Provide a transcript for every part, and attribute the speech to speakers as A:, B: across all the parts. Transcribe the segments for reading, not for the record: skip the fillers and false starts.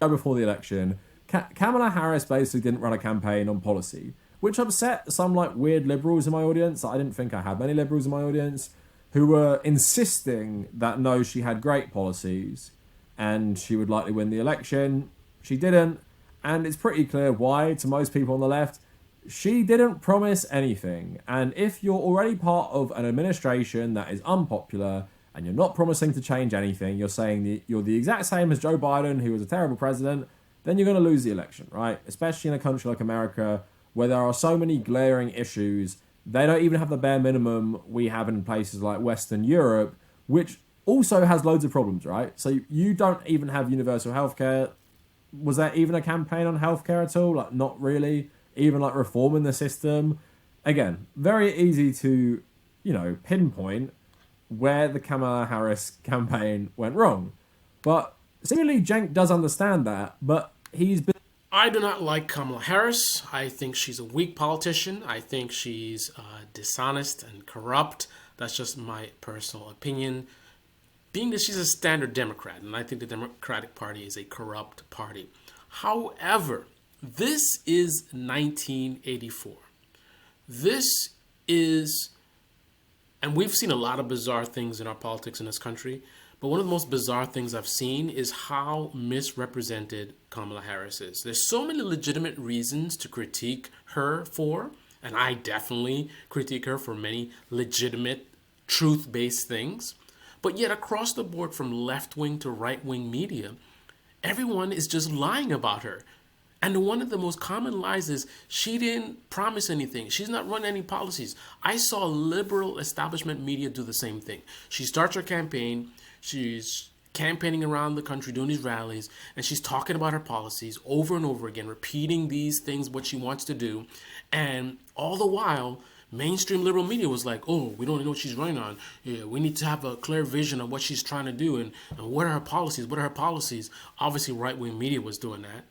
A: before the election, Kamala Harris basically didn't run a campaign on policy, which upset some like weird liberals in my audience. I didn't think I had many liberals in my audience who were insisting that no, she had great policies and she would likely win the election. She didn't, and it's pretty clear why to most people on the left. She didn't promise anything, and if you're already part of an administration that is unpopular and you're not promising to change anything, you're saying you're the exact same as Joe Biden, who was a terrible president, then you're going to lose the election, right? Especially in a country like America, where there are so many glaring issues. They don't even have the bare minimum we have in places like Western Europe, which also has loads of problems, right? So you don't even have universal healthcare. Was there even a campaign on healthcare at all? Like, not really. Even like reforming the system. Again, very easy to, pinpoint where the Kamala Harris campaign went wrong. But seemingly Cenk does understand that, but he's been...
B: I do not like Kamala Harris. I think she's a weak politician. I think she's dishonest and corrupt. That's just my personal opinion. Being that she's a standard Democrat, and I think the Democratic Party is a corrupt party. However, this is 1984. This is, and we've seen a lot of bizarre things in our politics in this country, but one of the most bizarre things I've seen is how misrepresented Kamala Harris is. There's so many legitimate reasons to critique her for, and I definitely critique her for many legitimate, truth-based things. But yet across the board, from left-wing to right-wing media, everyone is just lying about her. And one of the most common lies is she didn't promise anything. She's not run any policies. I saw liberal establishment media do the same thing. She starts her campaign. She's campaigning around the country, doing these rallies, and she's talking about her policies over and over again, repeating these things, what she wants to do. And all the while, mainstream liberal media was like, oh, we don't know what she's running on. Yeah, we need to have a clear vision of what she's trying to do and what are her policies? What are her policies? Obviously, right-wing media was doing that.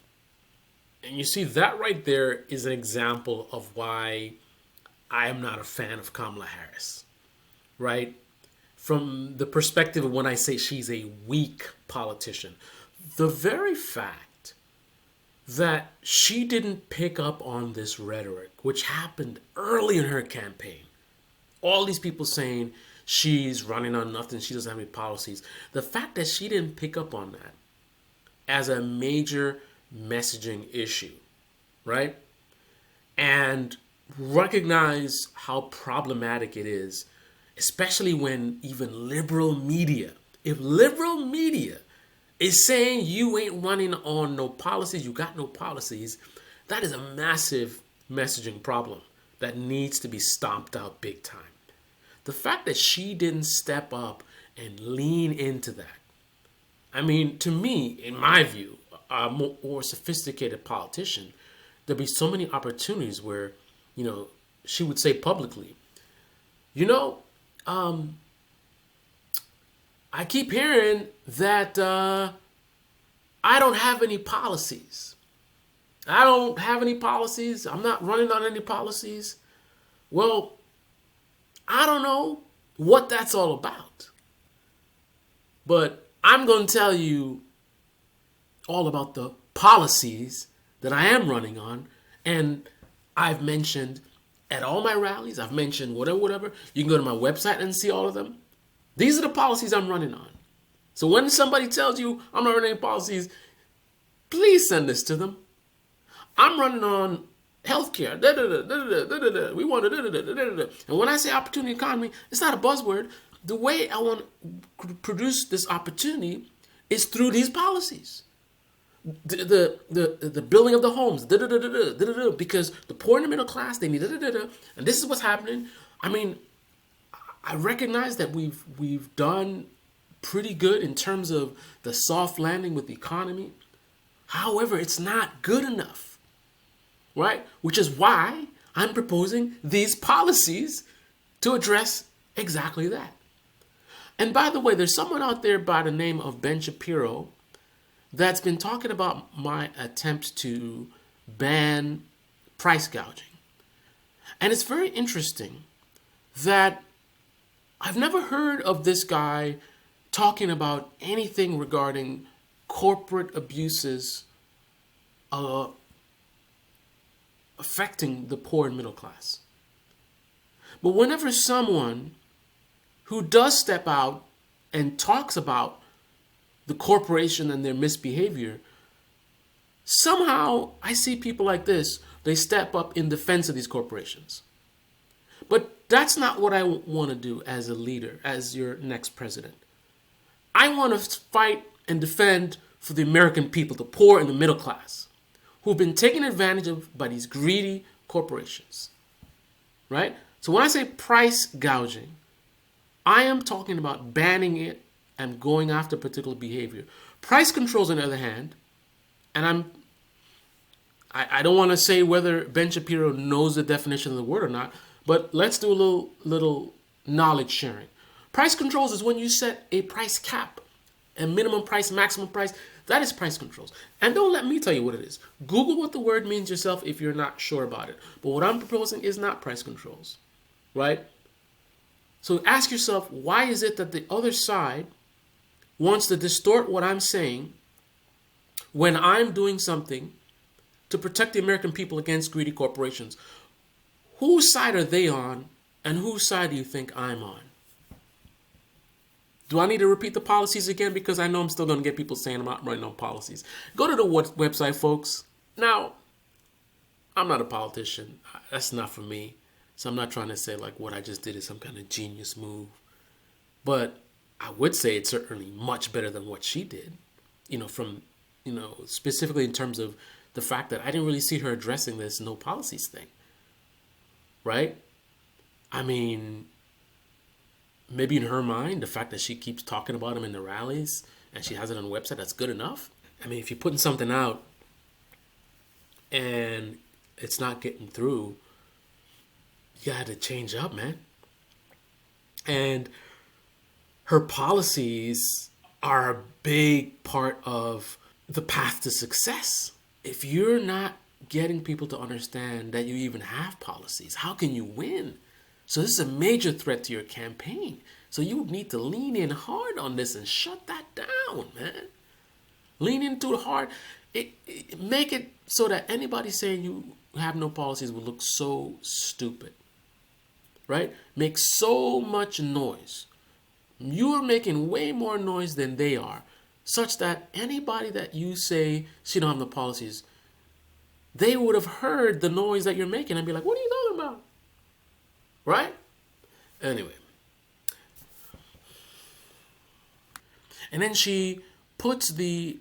B: And you see, that right there is an example of why I am not a fan of Kamala Harris, right? From the perspective of when I say she's a weak politician, the very fact that she didn't pick up on this rhetoric, which happened early in her campaign, all these people saying she's running on nothing, she doesn't have any policies, the fact that she didn't pick up on that as a major messaging issue, right? And recognize how problematic it is, especially when even liberal media, if liberal media is saying you ain't running on no policies, you got no policies, that is a massive messaging problem that needs to be stomped out big time. The fact that she didn't step up and lean into that, I mean, to me, in my view, a more sophisticated politician, there'd be so many opportunities where, she would say publicly, I keep hearing that I don't have any policies. I don't have any policies. I'm not running on any policies. Well, I don't know what that's all about. But I'm going to tell you all about the policies that I am running on. And I've mentioned at all my rallies, I've mentioned whatever. You can go to my website and see all of them. These are the policies I'm running on. So when somebody tells you I'm not running any policies, please send this to them. I'm running on healthcare. We want to. And when I say opportunity economy, it's not a buzzword. The way I want to produce this opportunity is through these policies. The building of the homes, because the poor and the middle class, they need, and this is what's happening. I mean, I recognize that we've done pretty good in terms of the soft landing with the economy. However, it's not good enough, right? Which is why I'm proposing these policies to address exactly that. And by the way, there's someone out there by the name of Ben Shapiro that's been talking about my attempt to ban price gouging. And it's very interesting that I've never heard of this guy talking about anything regarding corporate abuses affecting the poor and middle class. But whenever someone who does step out and talks about the corporation and their misbehavior, somehow I see people like this, they step up in defense of these corporations. But that's not what I want to do as a leader, as your next president. I want to fight and defend for the American people, the poor and the middle class, who've been taken advantage of by these greedy corporations, right? So when I say price gouging, I am talking about banning it and going after particular behavior. Price controls, on the other hand, and I don't want to say whether Ben Shapiro knows the definition of the word or not, but let's do a little knowledge sharing. Price controls is when you set a price cap, a minimum price, maximum price. That is price controls. And don't let me tell you what it is. Google what the word means yourself if you're not sure about it. But what I'm proposing is not price controls, right? So ask yourself, why is it that the other side wants to distort what I'm saying when I'm doing something to protect the American people against greedy corporations? Whose side are they on, and whose side do you think I'm on? Do I need to repeat the policies again? Because I know I'm still going to get people saying I'm not writing on policies. Go to the website, folks. Now, I'm not a politician. That's not for me. So I'm not trying to say like what I just did is some kind of genius move. But I would say it's certainly much better than what she did. Specifically in terms of the fact that I didn't really see her addressing this no policies thing. Right? I mean, maybe in her mind, the fact that she keeps talking about him in the rallies and she has it on the website, that's good enough. I mean, if you're putting something out and it's not getting through, you got to change up, man. And her policies are a big part of the path to success. If you're not getting people to understand that you even have policies, how can you win? So this is a major threat to your campaign. So you need to lean in hard on this and shut that down, man. Lean into it hard. Make it so that anybody saying you have no policies will look so stupid, right? Make so much noise. You're making way more noise than they are, such that anybody that you say she don't have no policies, they would have heard the noise that you're making and be like, what are you talking about? Right? Anyway. And then she puts the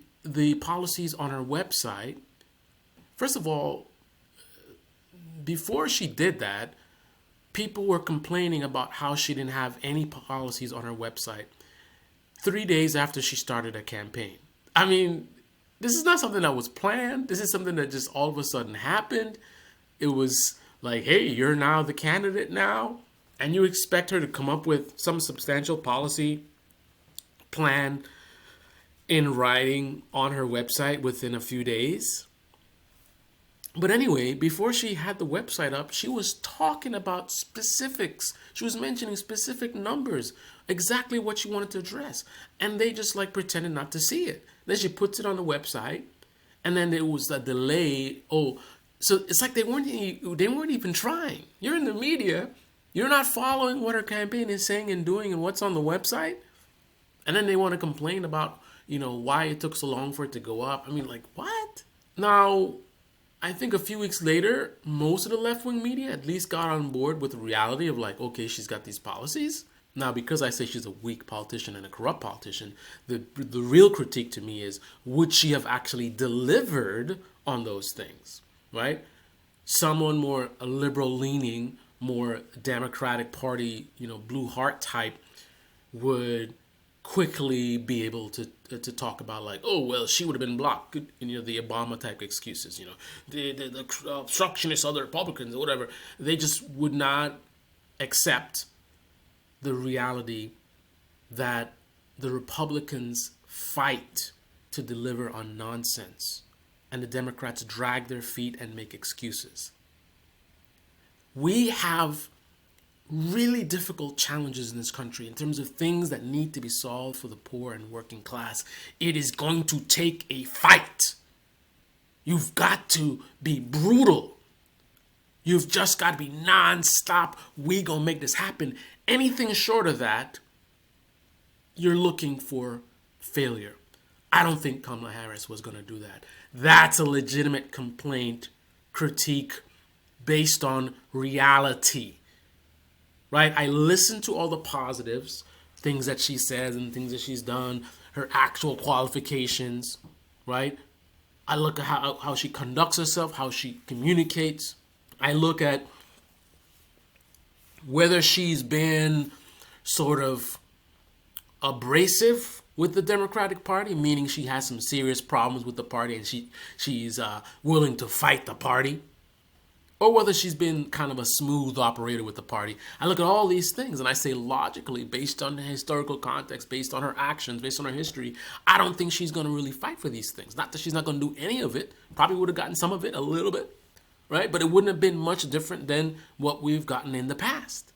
B: policies on her website. First of all, before she did that, people were complaining about how she didn't have any policies on her website 3 days after she started a campaign. I mean, this is not something that was planned. This is something that just all of a sudden happened. It was like, hey, you're now the candidate now, and you expect her to come up with some substantial policy plan in writing on her website within a few days. But anyway, before she had the website up, she was talking about specifics. She was mentioning specific numbers, exactly what she wanted to address. And they just like pretended not to see it. Then she puts it on the website, and then there was a delay. Oh, so it's like they weren't even trying. You're in the media. You're not following what her campaign is saying and doing and what's on the website. And then they want to complain about, why it took so long for it to go up. I mean, like, what? Now, I think a few weeks later, most of the left-wing media at least got on board with the reality of like, okay, she's got these policies. Now, because I say she's a weak politician and a corrupt politician, the real critique to me is, would she have actually delivered on those things, right? Someone more liberal-leaning, more Democratic Party, blue heart type would quickly be able to talk about like, oh, well, she would have been blocked, the Obama type excuses, the obstructionists, other Republicans or whatever. They just would not accept the reality that the Republicans fight to deliver on nonsense and the Democrats drag their feet and make excuses. We have really difficult challenges in this country in terms of things that need to be solved for the poor and working class, it is going to take a fight. You've got to be brutal. You've just got to be nonstop. We gonna make this happen. Anything short of that, you're looking for failure. I don't think Kamala Harris was gonna do that. That's a legitimate complaint, critique based on reality, right? I listen to all the positives, things that she says and things that she's done, her actual qualifications, right? I look at how she conducts herself, how she communicates. I look at whether she's been sort of abrasive with the Democratic Party, meaning she has some serious problems with the party and she's willing to fight the party, or whether she's been kind of a smooth operator with the party. I look at all these things and I say logically, based on the historical context, based on her actions, based on her history, I don't think she's going to really fight for these things. Not that she's not going to do any of it. Probably would have gotten some of it, a little bit, right? But it wouldn't have been much different than what we've gotten in the past.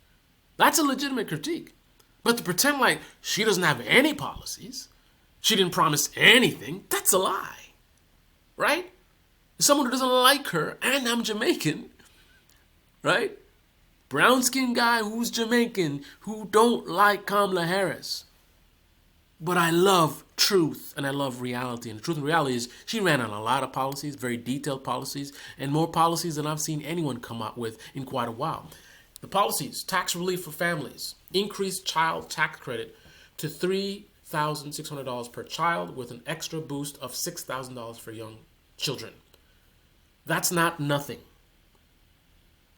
B: That's a legitimate critique. But to pretend like she doesn't have any policies, she didn't promise anything, that's a lie, right? Someone who doesn't like her, and I'm Jamaican, right? Brown-skinned guy who's Jamaican, who don't like Kamala Harris. But I love truth and I love reality. And the truth and reality is she ran on a lot of policies, very detailed policies, and more policies than I've seen anyone come up with in quite a while. The policies: tax relief for families, increased child tax credit to $3,600 per child with an extra boost of $6,000 for young children. That's not nothing.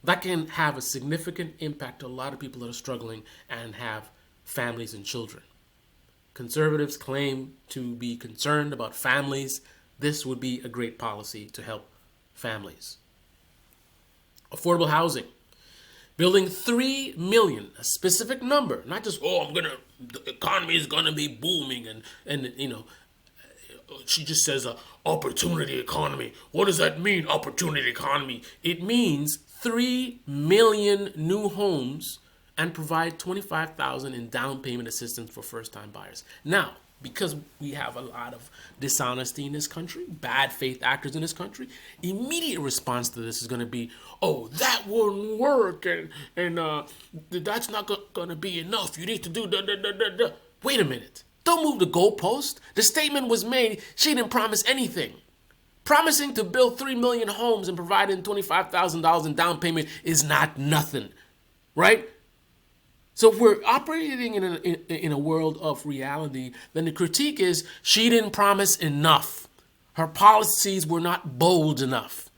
B: That can have a significant impact to a lot of people that are struggling and have families and children. Conservatives claim to be concerned about families. This would be a great policy to help families. Affordable housing. Building 3 million, a specific number, not just, the economy is going to be booming and she just says opportunity economy. What does that mean, opportunity economy? It means 3 million new homes and provide $25,000 in down payment assistance for first-time buyers. Now, because we have a lot of dishonesty in this country, bad faith actors in this country, immediate response to this is going to be, that wouldn't work, and that's not going to be enough. You need to do da. Wait a minute. Don't move the goalpost. The statement was made. She didn't promise anything. Promising to build 3 million homes and providing $25,000 in down payment is not nothing, right? So if we're operating in a world of reality, then the critique is she didn't promise enough. Her policies were not bold enough.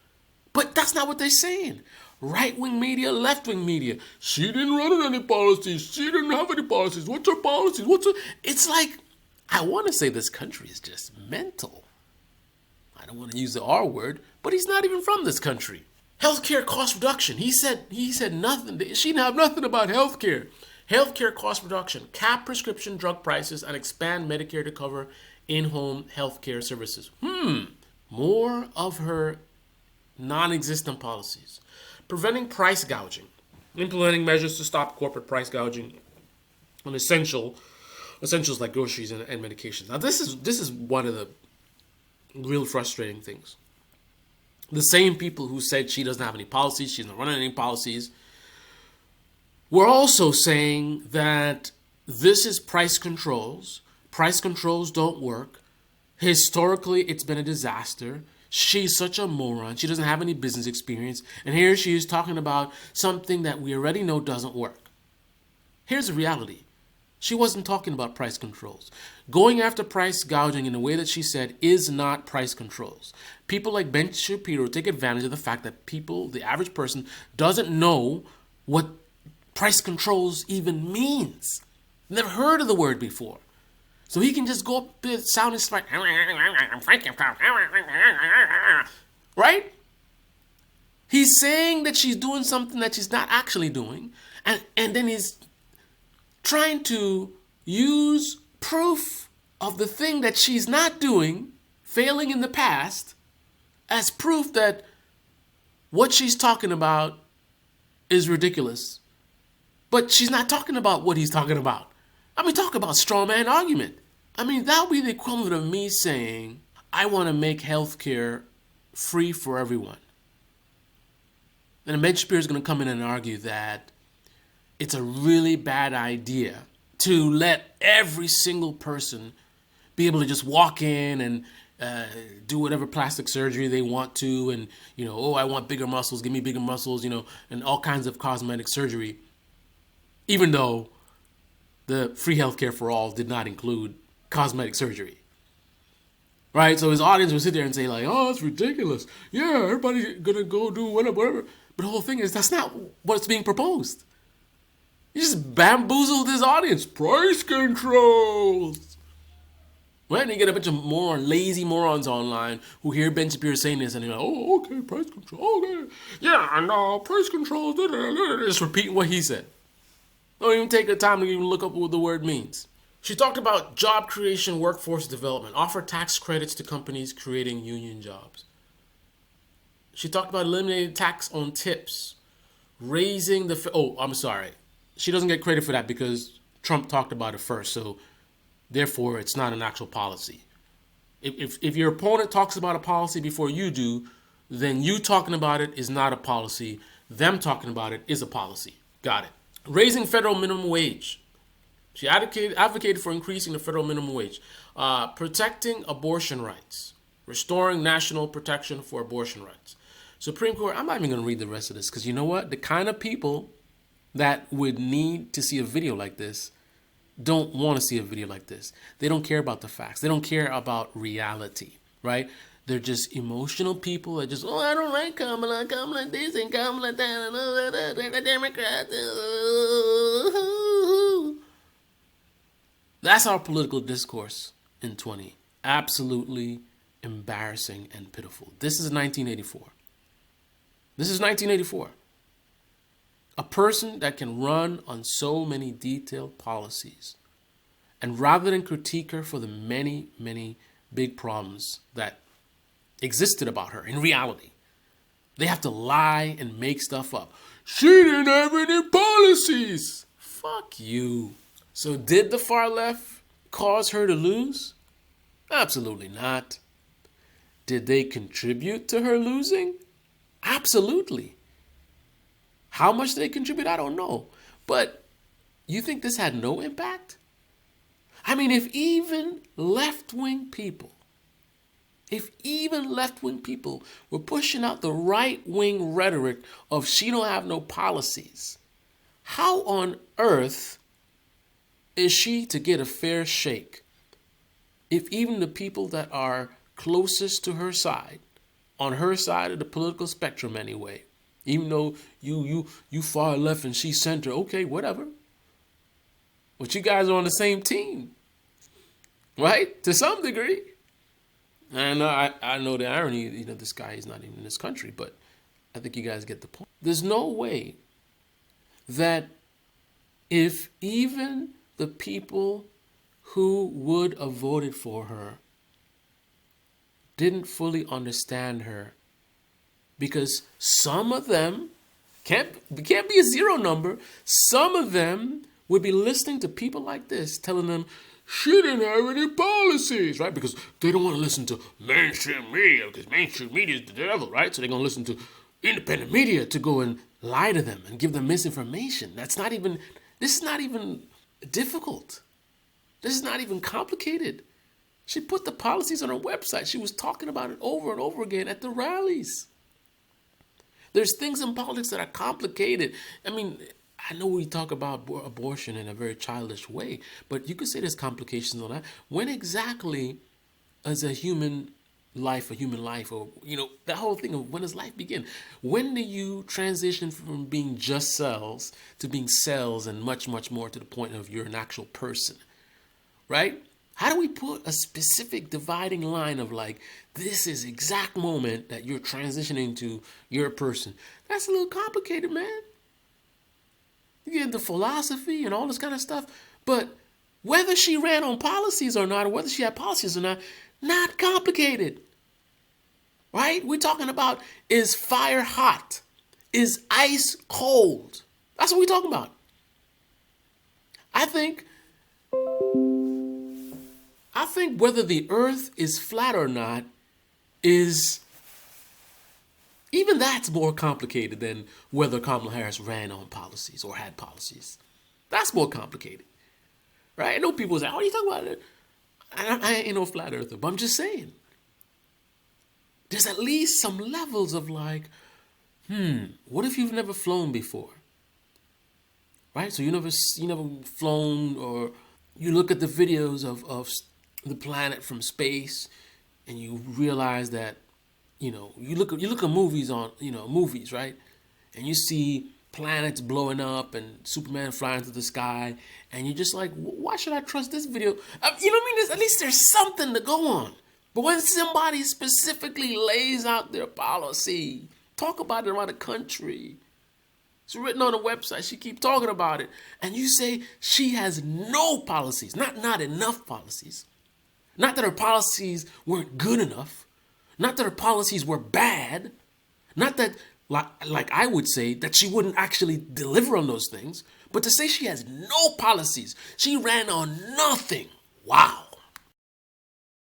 B: But that's not what they're saying. Right-wing media, left-wing media. She didn't run on any policies. She didn't have any policies. What's her policies? It's like, I want to say this country is just mental. I don't want to use the R word, but he's not even from this country. Healthcare cost reduction. He said nothing. She didn't have nothing about healthcare. Healthcare cost reduction. Cap prescription drug prices and expand Medicare to cover in-home healthcare services. More of her non-existent policies. Preventing price gouging. Implementing measures to stop corporate price gouging on essentials like groceries and medications. Now this is one of the real frustrating things. The same people who said she doesn't have any policies, she's not running any policies, we're also saying that this is price controls. Price controls don't work. Historically, it's been a disaster. She's such a moron. She doesn't have any business experience. And here she is talking about something that we already know doesn't work. Here's the reality. She wasn't talking about price controls. Going after price gouging in the way that she said is not price controls. People like Ben Shapiro take advantage of the fact that the average person, doesn't know what price controls even means. Never heard of the word before. So he can just go up to sounding like, right? He's saying that she's doing something that she's not actually doing. And then he's trying to use proof of the thing that she's not doing, failing in the past, as proof that what she's talking about is ridiculous But she's not talking about what he's talking about. I mean, talk about straw man argument. I mean, that would be the equivalent of me saying, I want to make healthcare free for everyone. And Ben Shapiro is going to come in and argue that it's a really bad idea to let every single person be able to just walk in and do whatever plastic surgery they want to, and I want bigger muscles, give me bigger muscles, and all kinds of cosmetic surgery, even though the free healthcare for all did not include cosmetic surgery. Right? So his audience would sit there and say like, oh, it's ridiculous. Yeah, everybody's gonna go do whatever. But the whole thing is, that's not what's being proposed. You just bamboozled his audience. Price controls. Right? And you get a bunch of lazy morons online who hear Ben Shapiro saying this and they're like, oh, okay, price control. Okay. Yeah, and price control. Just repeating what he said. Don't even take the time to even look up what the word means. She talked about job creation, workforce development, offer tax credits to companies creating union jobs. She talked about eliminating tax on tips, raising the... I'm sorry. She doesn't get credit for that because Trump talked about it first, so therefore it's not an actual policy. If your opponent talks about a policy before you do, then you talking about it is not a policy. Them talking about it is a policy. Got it. Raising federal minimum wage. She advocated for increasing the federal minimum wage. Protecting abortion rights. Restoring national protection for abortion rights. Supreme Court, I'm not even going to read the rest of this because you know what? The kind of people that would need to see a video like this don't want to see a video like this. They don't care about the facts. They don't care about reality, right? They're just emotional people that just, I don't like Kamala this and Kamala that, they're Democrats. That's our political discourse in 20. Absolutely embarrassing and pitiful. This is 1984. This is 1984. A person that can run on so many detailed policies, and rather than critique her for the many, many big problems that existed about her in reality, they have to lie and make stuff up. She didn't have any policies. Fuck you. So did the far left cause her to lose? Absolutely not. Did they contribute to her losing? Absolutely. How much did they contribute? I don't know. But you think this had no impact? I mean, if even left-wing people were pushing out the right-wing rhetoric of she don't have no policies, how on earth is she to get a fair shake if even the people that are closest to her side, on her side of the political spectrum anyway, even though you far left and she center, okay, whatever. But you guys are on the same team, right? To some degree. And I know the irony, this guy is not even in this country, but I think you guys get the point. There's no way that if even the people who would have voted for her didn't fully understand her, because some of them can't be a zero number. Some of them would be listening to people like this, telling them she didn't have any policies, right? Because they don't want to listen to mainstream media, because mainstream media is the devil, right? So they're going to listen to independent media to go and lie to them and give them misinformation. This is not even difficult. This is not even complicated. She put the policies on her website. She was talking about it over and over again at the rallies. There's things in politics that are complicated. I mean, I know we talk about abortion in a very childish way, but you could say there's complications on that. When exactly is a human life, or, that whole thing of when does life begin? When do you transition from being just cells to being cells and much, much more to the point of you're an actual person, right? How do we put a specific dividing line of like, this is exact moment that you're transitioning to your person? That's a little complicated, man. You get into philosophy and all this kind of stuff. But whether she ran on policies or not, or whether she had policies or not complicated. Right? We're talking about, is fire hot? Is ice cold? That's what we're talking about. I think whether the earth is flat or not is, even that's more complicated than whether Kamala Harris ran on policies or had policies. That's more complicated, right? I know people say, "Oh, you talking about it?" I ain't no flat earther, but I'm just saying. There's at least some levels of like, what if you've never flown before? Right? So you never flown, or you look at the videos of the planet from space, and you realize that, you look at movies movies, right? And you see planets blowing up and Superman flying through the sky, and you're just like, why should I trust this video? You know what I mean? At least there's something to go on. But when somebody specifically lays out their policy, talk about it around the country, it's written on the website, she keeps talking about it, and you say she has no policies, not enough policies, not that her policies weren't good enough, not that her policies were bad, not that, like I would say, that she wouldn't actually deliver on those things, but to say she has no policies, she ran on nothing. Wow.